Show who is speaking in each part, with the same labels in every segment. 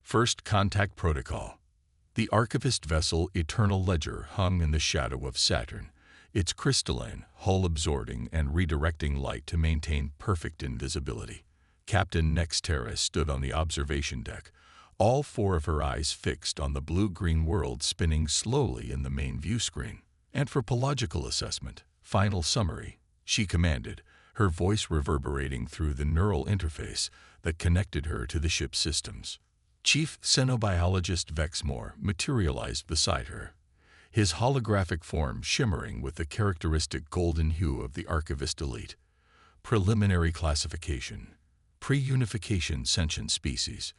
Speaker 1: First Contact Protocol. The archivist vessel Eternal Ledger hung in the shadow of Saturn, its crystalline, hull-absorbing and redirecting light to maintain perfect invisibility. Captain Nextera stood on the observation deck, all four of her eyes fixed on the blue-green world spinning slowly in the main view screen. Anthropological assessment, final summary, she commanded, her voice reverberating through the neural interface that connected her to the ship's systems. Chief Xenobiologist Vexmore materialized beside her, his holographic form shimmering with the characteristic golden hue of the archivist elite. Preliminary classification. Pre-unification sentient species.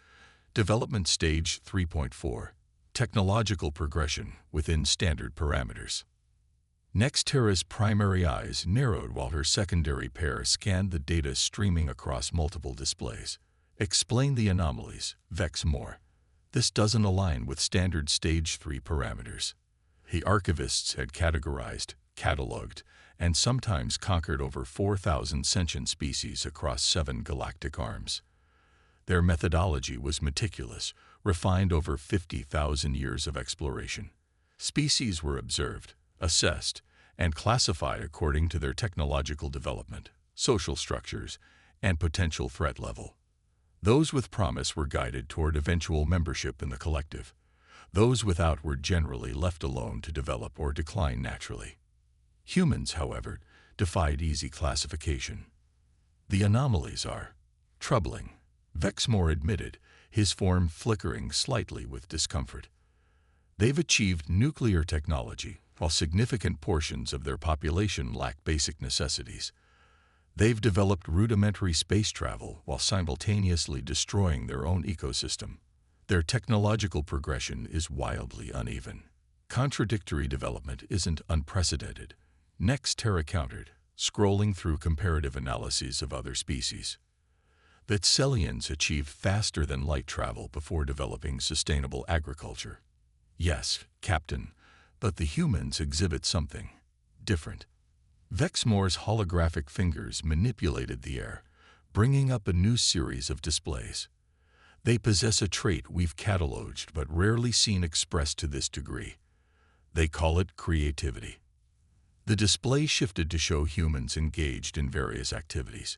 Speaker 1: Development stage 3.4. Technological progression within standard parameters. Nextera's primary eyes narrowed while her secondary pair scanned the data streaming across multiple displays. Explain the anomalies, Vexmore. This doesn't align with standard stage 3 parameters. The archivists had categorized, cataloged, and sometimes conquered over 4,000 sentient species across 7 galactic arms. Their methodology was meticulous, refined over 50,000 years of exploration. Species were observed, assessed, and classified according to their technological development, social structures, and potential threat level. Those with promise were guided toward eventual membership in the collective. Those without were generally left alone to develop or decline naturally. Humans, however, defied easy classification. The anomalies are troubling, Vexmore admitted, his form flickering slightly with discomfort. They've achieved nuclear technology, while significant portions of their population lack basic necessities. They've developed rudimentary space travel while simultaneously destroying their own ecosystem. Their technological progression is wildly uneven. Contradictory development isn't unprecedented. Nextera countered, scrolling through comparative analyses of other species. Vexelians achieve faster-than-light travel before developing sustainable agriculture. Yes, Captain, but the humans exhibit something different. Vexmore's holographic fingers manipulated the air, bringing up a new series of displays. They possess a trait we've cataloged but rarely seen expressed to this degree. They call it creativity. The display shifted to show humans engaged in various activities: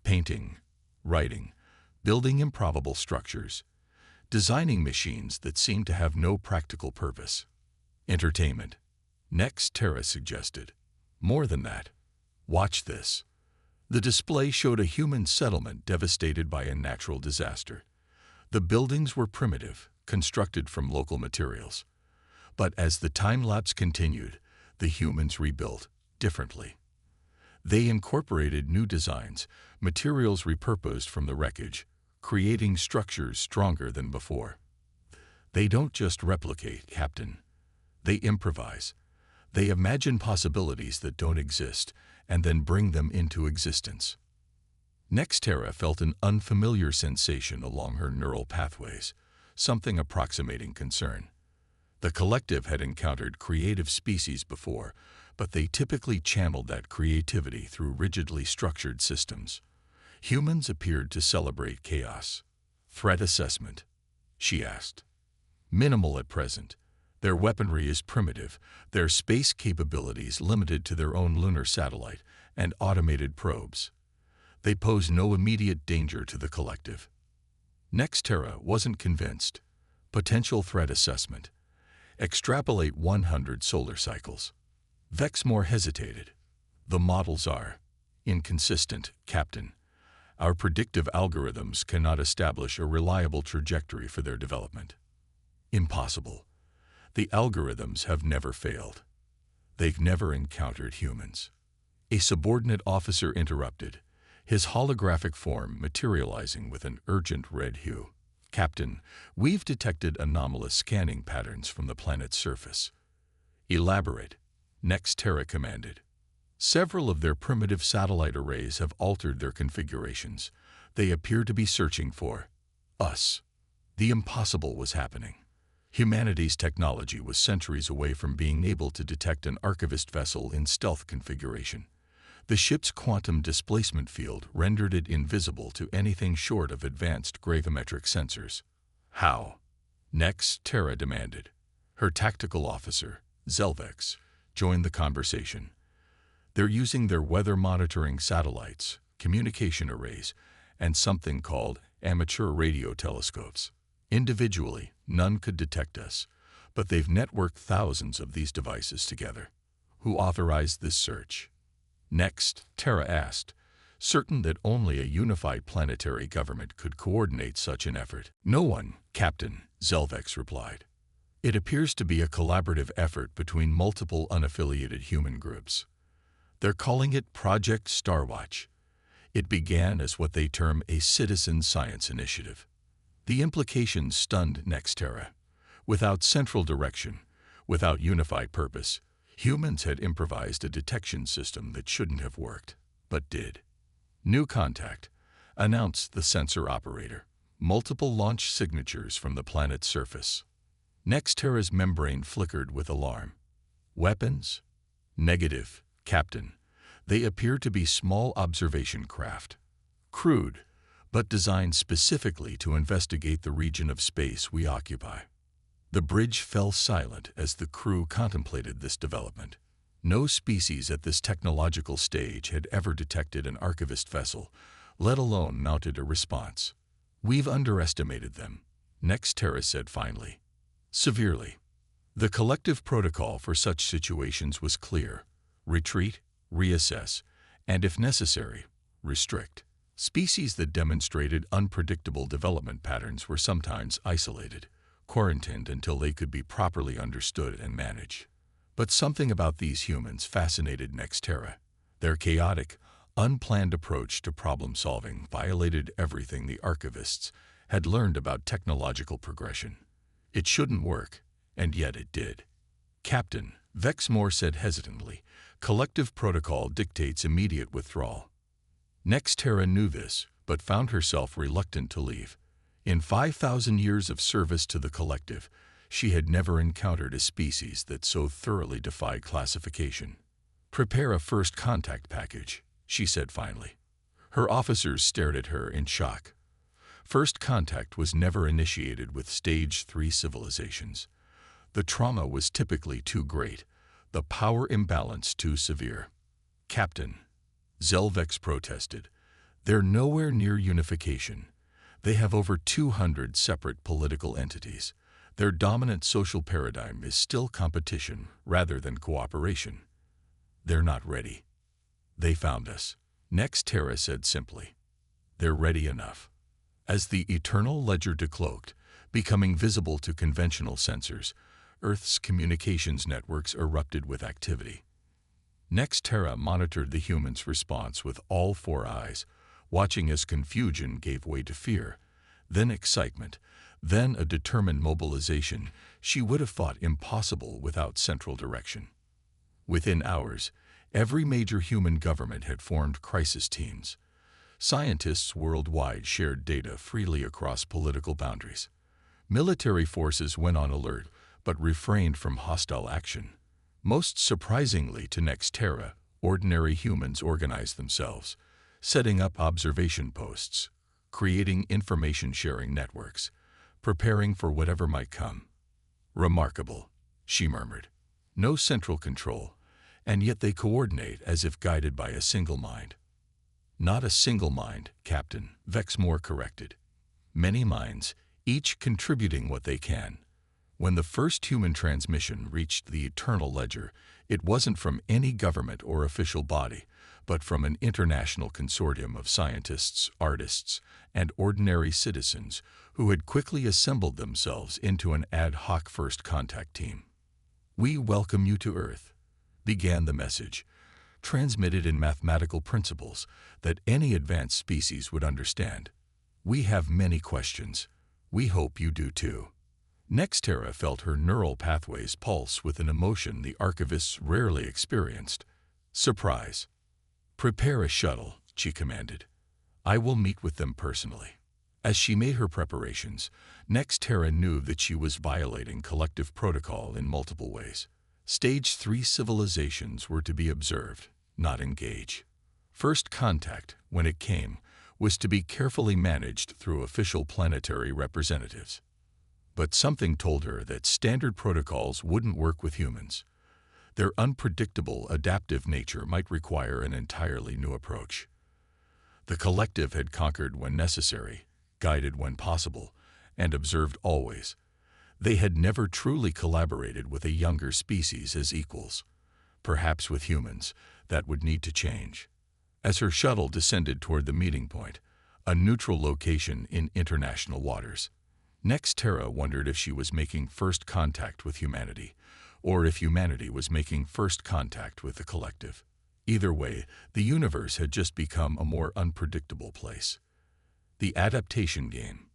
Speaker 1: painting, writing, building improbable structures, designing machines that seem to have no practical purpose. Entertainment. Nextera suggested. More than that. Watch this. The display showed a human settlement devastated by a natural disaster. The buildings were primitive, constructed from local materials. But as the time-lapse continued, the humans rebuilt differently. They incorporated new designs, materials repurposed from the wreckage, creating structures stronger than before. They don't just replicate, Captain. They improvise. They imagine possibilities that don't exist and then bring them into existence. Nextera felt an unfamiliar sensation along her neural pathways, something approximating concern. The collective had encountered creative species before, but they typically channeled that creativity through rigidly structured systems. Humans appeared to celebrate chaos. Threat assessment, she asked. Minimal at present. Their weaponry is primitive, their space capabilities limited to their own lunar satellite and automated probes. They pose no immediate danger to the collective. Nextera wasn't convinced. Potential threat assessment. Extrapolate 100 solar cycles. Vexmore hesitated. The models are inconsistent, Captain. Our predictive algorithms cannot establish a reliable trajectory for their development. Impossible. The algorithms have never failed. They've never encountered humans. A subordinate officer interrupted, his holographic form materializing with an urgent red hue. Captain, we've detected anomalous scanning patterns from the planet's surface. Elaborate, Nextera commanded. Several of their primitive satellite arrays have altered their configurations. They appear to be searching for us. The impossible was happening. Humanity's technology was centuries away from being able to detect an archivist vessel in stealth configuration. The ship's quantum displacement field rendered it invisible to anything short of advanced gravimetric sensors. How? Next, Terra demanded. Her tactical officer, Zelvex, joined the conversation. They're using their weather monitoring satellites, communication arrays, and something called amateur radio telescopes. Individually, none could detect us, but they've networked thousands of these devices together. Who authorized this search? Next, Terra asked, certain that only a unified planetary government could coordinate such an effort. No one, Captain, Zelvex replied. It appears to be a collaborative effort between multiple unaffiliated human groups. They're calling it Project Starwatch. It began as what they term a citizen science initiative. The implications stunned Nextera. Without central direction, without unified purpose, humans had improvised a detection system that shouldn't have worked, but did. New contact, announced the sensor operator. Multiple launch signatures from the planet's surface. Nextera's membrane flickered with alarm. Weapons? Negative, Captain. They appear to be small observation craft. Crude, but designed specifically to investigate the region of space we occupy. The bridge fell silent as the crew contemplated this development. No species at this technological stage had ever detected an archivist vessel, let alone mounted a response. We've underestimated them, Nextera said finally. Severely. The collective protocol for such situations was clear. Retreat, reassess, and if necessary, restrict. Species that demonstrated unpredictable development patterns were sometimes isolated, quarantined until they could be properly understood and managed. But something about these humans fascinated Nextera. Their chaotic, unplanned approach to problem-solving violated everything the archivists had learned about technological progression. It shouldn't work, and yet it did. Captain, Vexmore said hesitantly, collective protocol dictates immediate withdrawal. Nextera knew this, but found herself reluctant to leave. In 5,000 years of service to the collective, she had never encountered a species that so thoroughly defied classification. Prepare a first contact package, she said finally. Her officers stared at her in shock. First contact was never initiated with Stage 3 civilizations. The trauma was typically too great, the power imbalance too severe. Captain, Zelvex protested, they're nowhere near unification. They have over 200 separate political entities. Their dominant social paradigm is still competition rather than cooperation. They're not ready. They found us. Nextera said simply. They're ready enough. As the eternal ledger decloaked, becoming visible to conventional sensors, Earth's communications networks erupted with activity. Nextera monitored the humans' response with all four eyes, watching as confusion gave way to fear, then excitement, then a determined mobilization she would have thought impossible without central direction. Within hours, every major human government had formed crisis teams. Scientists worldwide shared data freely across political boundaries. Military forces went on alert, but refrained from hostile action. Most surprisingly to Nextera, ordinary humans organized themselves, setting up observation posts, creating information-sharing networks, preparing for whatever might come. Remarkable, she murmured. No central control, and yet they coordinate as if guided by a single mind. Not a single mind, Captain, Vexmore corrected. Many minds, each contributing what they can. When the first human transmission reached the eternal ledger, it wasn't from any government or official body, but from an international consortium of scientists, artists, and ordinary citizens who had quickly assembled themselves into an ad hoc first contact team. "We welcome you to Earth," began the message, transmitted in mathematical principles that any advanced species would understand. "We have many questions. We hope you do too." Nextera felt her neural pathways pulse with an emotion the archivists rarely experienced. Surprise. "Prepare a shuttle," she commanded. "I will meet with them personally." As she made her preparations, Nextera knew that she was violating collective protocol in multiple ways. Stage 3 civilizations were to be observed, not engage. First contact, when it came, was to be carefully managed through official planetary representatives. but something told her that standard protocols wouldn't work with humans. Their unpredictable, adaptive nature might require an entirely new approach. The collective had conquered when necessary, guided when possible, and observed always. They had never truly collaborated with a younger species as equals. Perhaps with humans, that would need to change. As her shuttle descended toward the meeting point, a neutral location in international waters, Nextera wondered if she was making first contact with humanity, or if humanity was making first contact with the collective. Either way, the universe had just become a more unpredictable place. The adaptation game.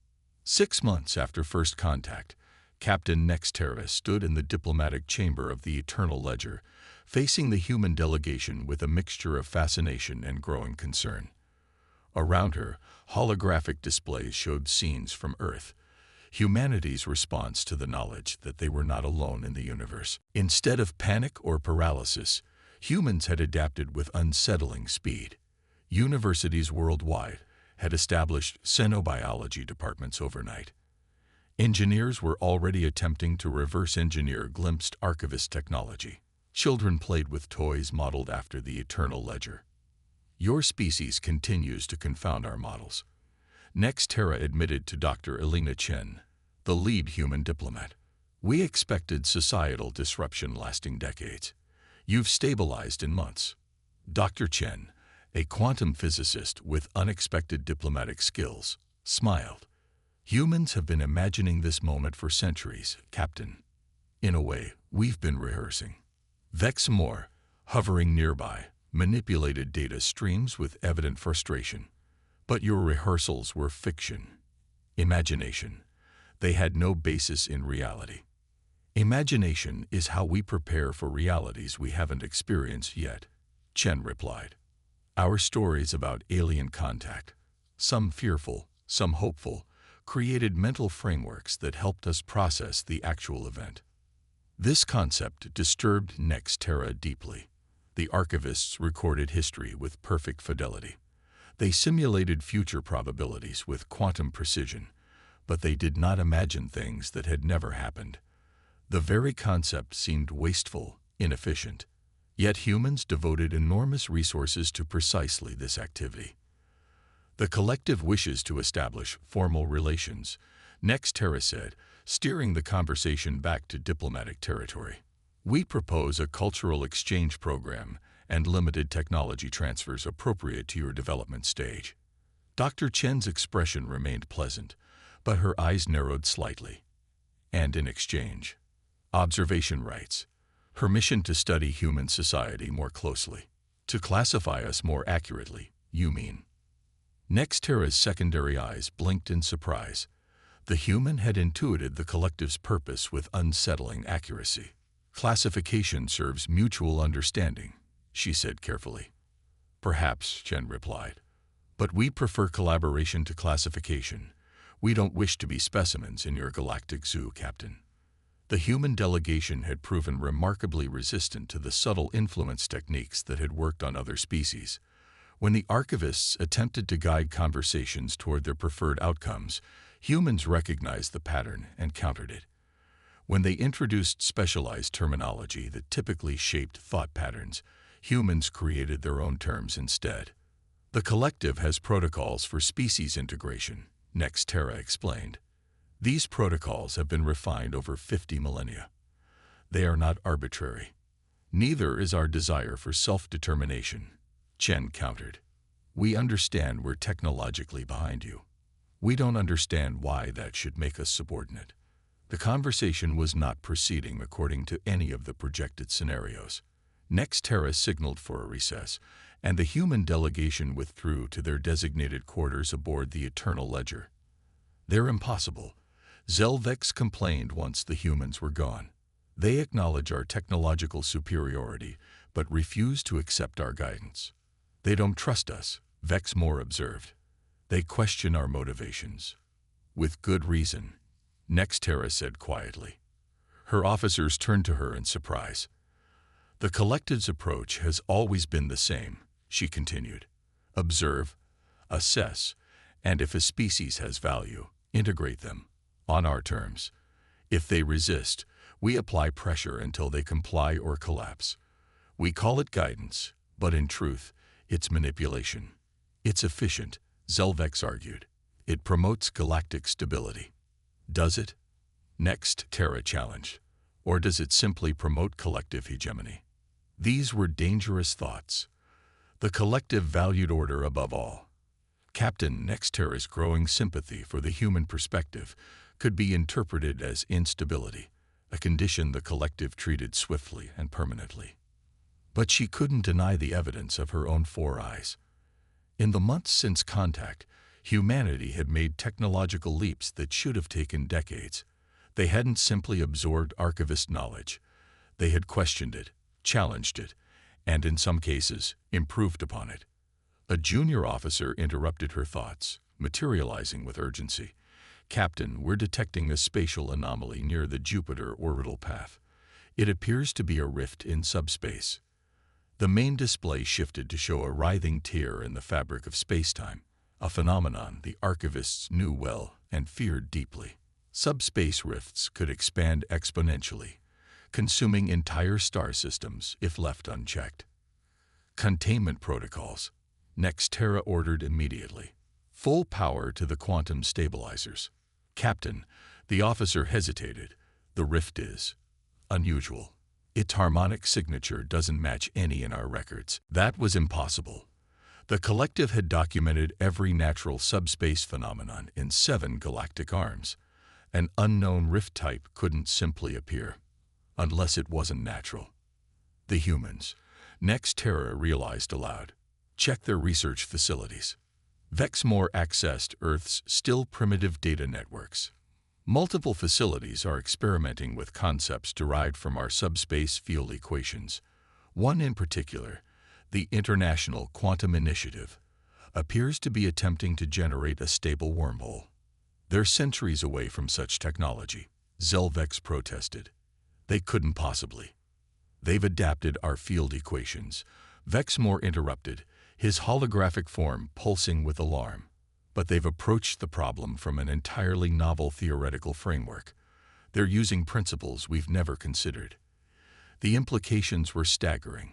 Speaker 1: 6 months after first contact, Captain Nextera stood in the diplomatic chamber of the Eternal Ledger, facing the human delegation with a mixture of fascination and growing concern. Around her, holographic displays showed scenes from Earth, humanity's response to the knowledge that they were not alone in the universe. Instead of panic or paralysis, humans had adapted with unsettling speed. Universities worldwide had established xenobiology departments overnight. Engineers were already attempting to reverse engineer glimpsed archivist technology. Children played with toys modeled after the Eternal Ledger. Your species continues to confound our models, Nextera admitted to Dr. Elena Chen, the lead human diplomat. We expected societal disruption lasting decades. You've stabilized in months. Dr. Chen, a quantum physicist with unexpected diplomatic skills, smiled. Humans have been imagining this moment for centuries, Captain. In a way, we've been rehearsing. Vexmore, hovering nearby, manipulated data streams with evident frustration. But your rehearsals were fiction. Imagination. They had no basis in reality. Imagination is how we prepare for realities we haven't experienced yet, Chen replied. Our stories about alien contact, some fearful, some hopeful, created mental frameworks that helped us process the actual event. This concept disturbed Nextera deeply. The archivists recorded history with perfect fidelity. They simulated future probabilities with quantum precision, but they did not imagine things that had never happened. The very concept seemed wasteful, inefficient. Yet humans devoted enormous resources to precisely this activity. The collective wishes to establish formal relations, Nextera said, steering the conversation back to diplomatic territory. We propose a cultural exchange program and limited technology transfers appropriate to your development stage. Dr. Chen's expression remained pleasant, but her eyes narrowed slightly. And in exchange, observation rights. Permission to study human society more closely. To classify us more accurately, you mean? Nextera's secondary eyes blinked in surprise. The human had intuited the collective's purpose with unsettling accuracy. Classification serves mutual understanding, she said carefully. Perhaps, Chen replied. But we prefer collaboration to classification. We don't wish to be specimens in your galactic zoo, Captain. The human delegation had proven remarkably resistant to the subtle influence techniques that had worked on other species. When the archivists attempted to guide conversations toward their preferred outcomes, humans recognized the pattern and countered it. When they introduced specialized terminology that typically shaped thought patterns, humans created their own terms instead. The collective has protocols for species integration, Nextera explained. These protocols have been refined over 50 millennia. They are not arbitrary. Neither is our desire for self-determination, Chen countered. We understand we're technologically behind you. We don't understand why that should make us subordinate. The conversation was not proceeding according to any of the projected scenarios. Nextera signaled for a recess, and the human delegation withdrew to their designated quarters aboard the Eternal Ledger. They're impossible, Zelvex complained once the humans were gone. They acknowledge our technological superiority, but refuse to accept our guidance. They don't trust us, Vexmore observed. They question our motivations. With good reason, Nextera said quietly. Her officers turned to her in surprise. The collective's approach has always been the same, she continued. Observe, assess, and if a species has value, integrate them, on our terms. If they resist, we apply pressure until they comply or collapse. We call it guidance, but in truth, it's manipulation. It's efficient, Zelvex argued. It promotes galactic stability. Does it? Next, Terra challenged. Or does it simply promote collective hegemony? These were dangerous thoughts. The collective valued order above all. Captain Nexterra's growing sympathy for the human perspective could be interpreted as instability, a condition the collective treated swiftly and permanently. But she couldn't deny the evidence of her own four eyes. In the months since contact, humanity had made technological leaps that should have taken decades. They hadn't simply absorbed archivist knowledge. They had questioned it, challenged it, and in some cases, improved upon it. A junior officer interrupted her thoughts, materializing with urgency. Captain, we're detecting a spatial anomaly near the Jupiter orbital path. It appears to be a rift in subspace. The main display shifted to show a writhing tear in the fabric of spacetime, a phenomenon the archivists knew well and feared deeply. Subspace rifts could expand exponentially, consuming entire star systems if left unchecked. Containment protocols. Nexterra ordered immediately. Full power to the quantum stabilizers. Captain, the officer hesitated. The rift is unusual. Its harmonic signature doesn't match any in our records. That was impossible. The collective had documented every natural subspace phenomenon in 7 galactic arms. An unknown rift type couldn't simply appear, unless it wasn't natural. The humans, Nexterra realized aloud, checked their research facilities. Vexmore accessed Earth's still primitive data networks. Multiple facilities are experimenting with concepts derived from our subspace field equations. One in particular, the International Quantum Initiative, appears to be attempting to generate a stable wormhole. They're centuries away from such technology, Zelvex protested. They couldn't possibly. They've adapted our field equations. Vexmore interrupted, his holographic form pulsing with alarm. But they've approached the problem from an entirely novel theoretical framework. They're using principles we've never considered. The implications were staggering.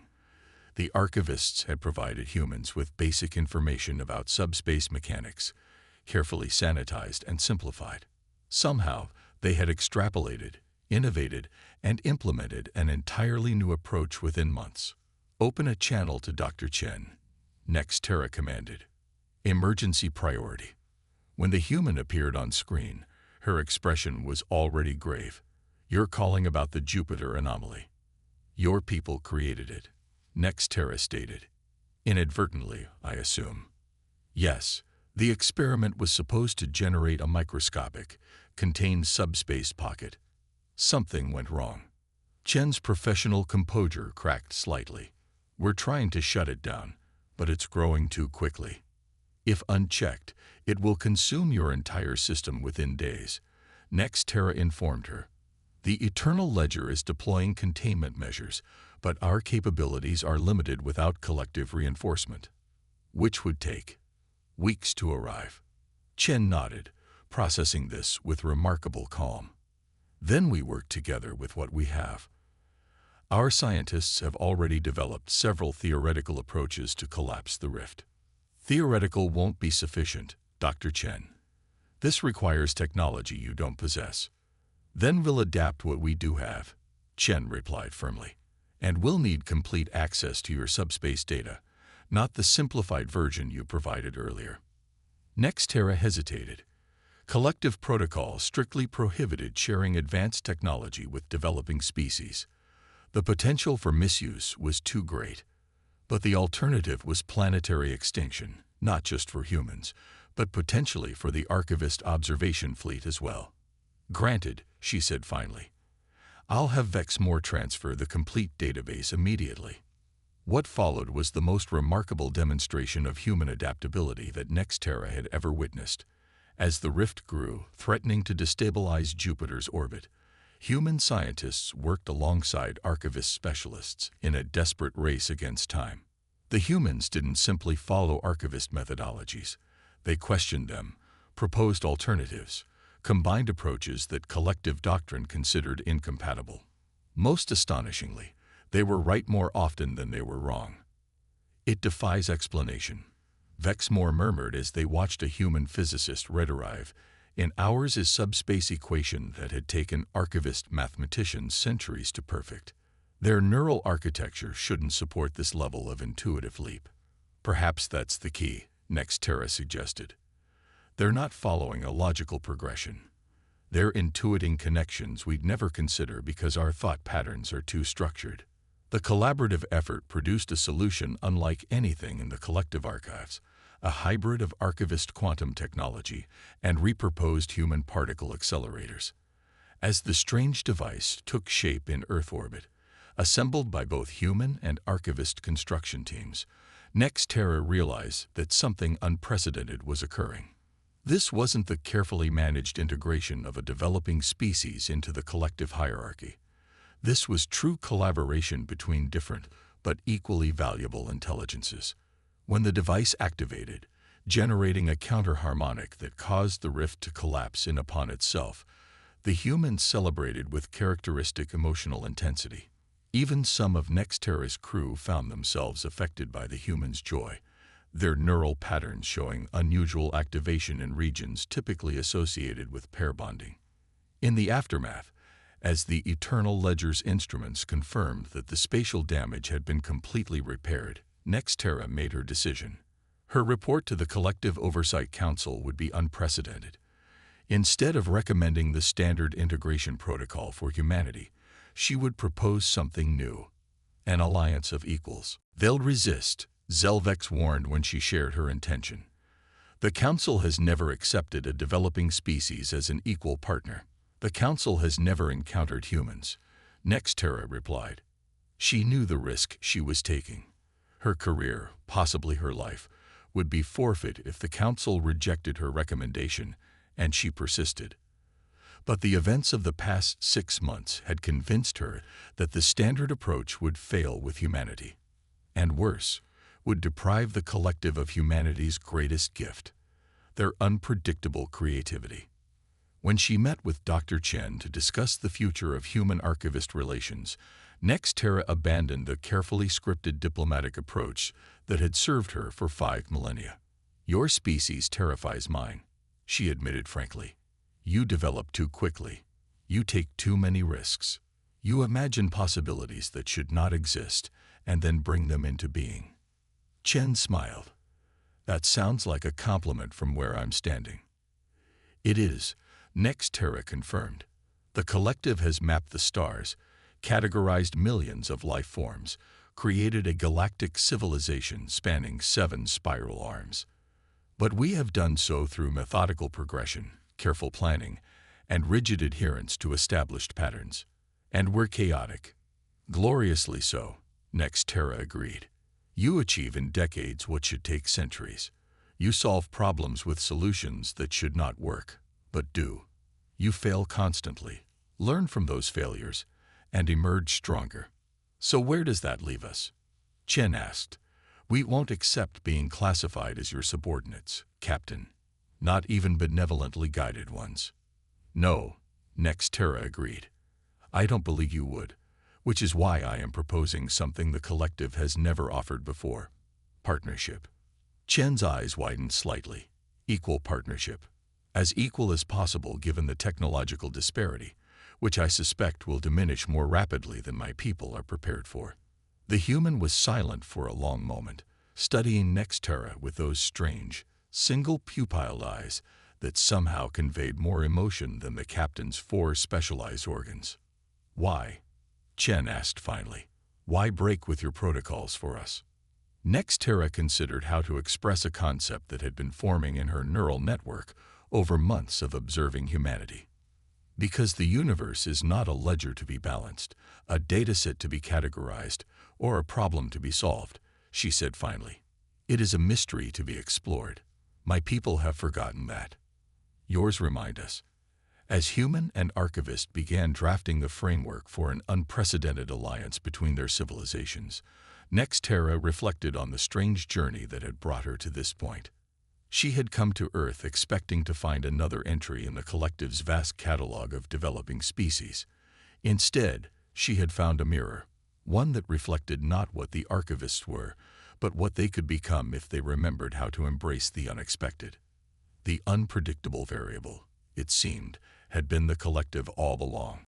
Speaker 1: The archivists had provided humans with basic information about subspace mechanics, carefully sanitized and simplified. Somehow, they had extrapolated, innovated, and implemented an entirely new approach within months. Open a channel to Dr. Chen, Nexterra commanded. Emergency priority. When the human appeared on screen, her expression was already grave. You're calling about the Jupiter anomaly. Your people created it, Nexterra stated. Inadvertently, I assume. Yes, the experiment was supposed to generate a microscopic, contained subspace pocket. Something went wrong. Chen's professional composure cracked slightly. We're trying to shut it down, but it's growing too quickly. If unchecked, it will consume your entire system within days, Nexterra informed her. The Eternal Ledger is deploying containment measures, but our capabilities are limited without collective reinforcement, which would take weeks to arrive. Chen nodded, processing this with remarkable calm. Then we work together with what we have. Our scientists have already developed several theoretical approaches to collapse the rift. Theoretical won't be sufficient, Dr. Chen. This requires technology you don't possess. Then we'll adapt what we do have, Chen replied firmly. And we'll need complete access to your subspace data, not the simplified version you provided earlier. Nexterra hesitated. Collective protocol strictly prohibited sharing advanced technology with developing species. The potential for misuse was too great. But the alternative was planetary extinction, not just for humans, but potentially for the archivist observation fleet as well. Granted, she said finally. I'll have Vexmore transfer the complete database immediately. What followed was the most remarkable demonstration of human adaptability that Nexterra had ever witnessed. As the rift grew, threatening to destabilize Jupiter's orbit, human scientists worked alongside archivist specialists in a desperate race against time. The humans didn't simply follow archivist methodologies. They questioned them, proposed alternatives, combined approaches that collective doctrine considered incompatible. Most astonishingly, they were right more often than they were wrong. "It defies explanation," Vexmore murmured as they watched a human physicist arrive in ours is subspace equation that had taken archivist mathematicians centuries to perfect. Their neural architecture shouldn't support this level of intuitive leap. "Perhaps that's the key," Nextera suggested. "They're not following a logical progression. They're intuiting connections we'd never consider because our thought patterns are too structured." The collaborative effort produced a solution unlike anything in the collective archives, a hybrid of archivist quantum technology and repurposed human particle accelerators. As the strange device took shape in Earth orbit, assembled by both human and archivist construction teams, Nextera realized that something unprecedented was occurring. This wasn't the carefully managed integration of a developing species into the collective hierarchy. This was true collaboration between different but equally valuable intelligences. When the device activated, generating a counterharmonic that caused the rift to collapse in upon itself, the humans celebrated with characteristic emotional intensity. Even some of Nextera's crew found themselves affected by the humans' joy, their neural patterns showing unusual activation in regions typically associated with pair bonding. In the aftermath, as the Eternal Ledger's instruments confirmed that the spatial damage had been completely repaired, Nextera made her decision. Her report to the Collective Oversight Council would be unprecedented. Instead of recommending the standard integration protocol for humanity, she would propose something new, an alliance of equals. "They'll resist," Zelvex warned when she shared her intention. "The Council has never accepted a developing species as an equal partner. The Council has never encountered humans," Nextera replied. She knew the risk she was taking. Her career, possibly her life, would be forfeit if the Council rejected her recommendation, and she persisted. But the events of the past 6 months had convinced her that the standard approach would fail with humanity. And worse, would deprive the collective of humanity's greatest gift, their unpredictable creativity. When she met with Dr. Chen to discuss the future of human-archivist relations, Nextera abandoned the carefully scripted diplomatic approach that had served her for 5 millennia. "Your species terrifies mine," she admitted frankly. "You develop too quickly. You take too many risks. You imagine possibilities that should not exist and then bring them into being." Chen smiled. "That sounds like a compliment from where I'm standing." "It is," Nextera confirmed. "The collective has mapped the stars, categorized millions of life forms, created a galactic civilization spanning 7 spiral arms. But we have done so through methodical progression, careful planning, and rigid adherence to established patterns. And we're chaotic." "Gloriously so," Nextera agreed. "You achieve in decades what should take centuries. You solve problems with solutions that should not work, but do. You fail constantly, learn from those failures, and emerge stronger." "So where does that leave us?" Chen asked. "We won't accept being classified as your subordinates, Captain. Not even benevolently guided ones." "No," Nextera agreed. "I don't believe you would, which is why I am proposing something the collective has never offered before. Partnership." Chen's eyes widened slightly. "Equal partnership. As equal as possible given the technological disparity, which I suspect will diminish more rapidly than my people are prepared for." The human was silent for a long moment, studying Nextera with those strange, single-pupilled eyes that somehow conveyed more emotion than the captain's 4 specialized organs. "Why?" Chen asked finally. "Why break with your protocols for us?" Nextera considered how to express a concept that had been forming in her neural network over months of observing humanity. "Because the universe is not a ledger to be balanced, a dataset to be categorized, or a problem to be solved," she said finally. "It is a mystery to be explored. My people have forgotten that. Yours remind us." As human and archivist began drafting the framework for an unprecedented alliance between their civilizations, Nextera reflected on the strange journey that had brought her to this point. She had come to Earth expecting to find another entry in the collective's vast catalog of developing species. Instead, she had found a mirror, one that reflected not what the archivists were, but what they could become if they remembered how to embrace the unexpected. The unpredictable variable, it seemed, had been the collective all along.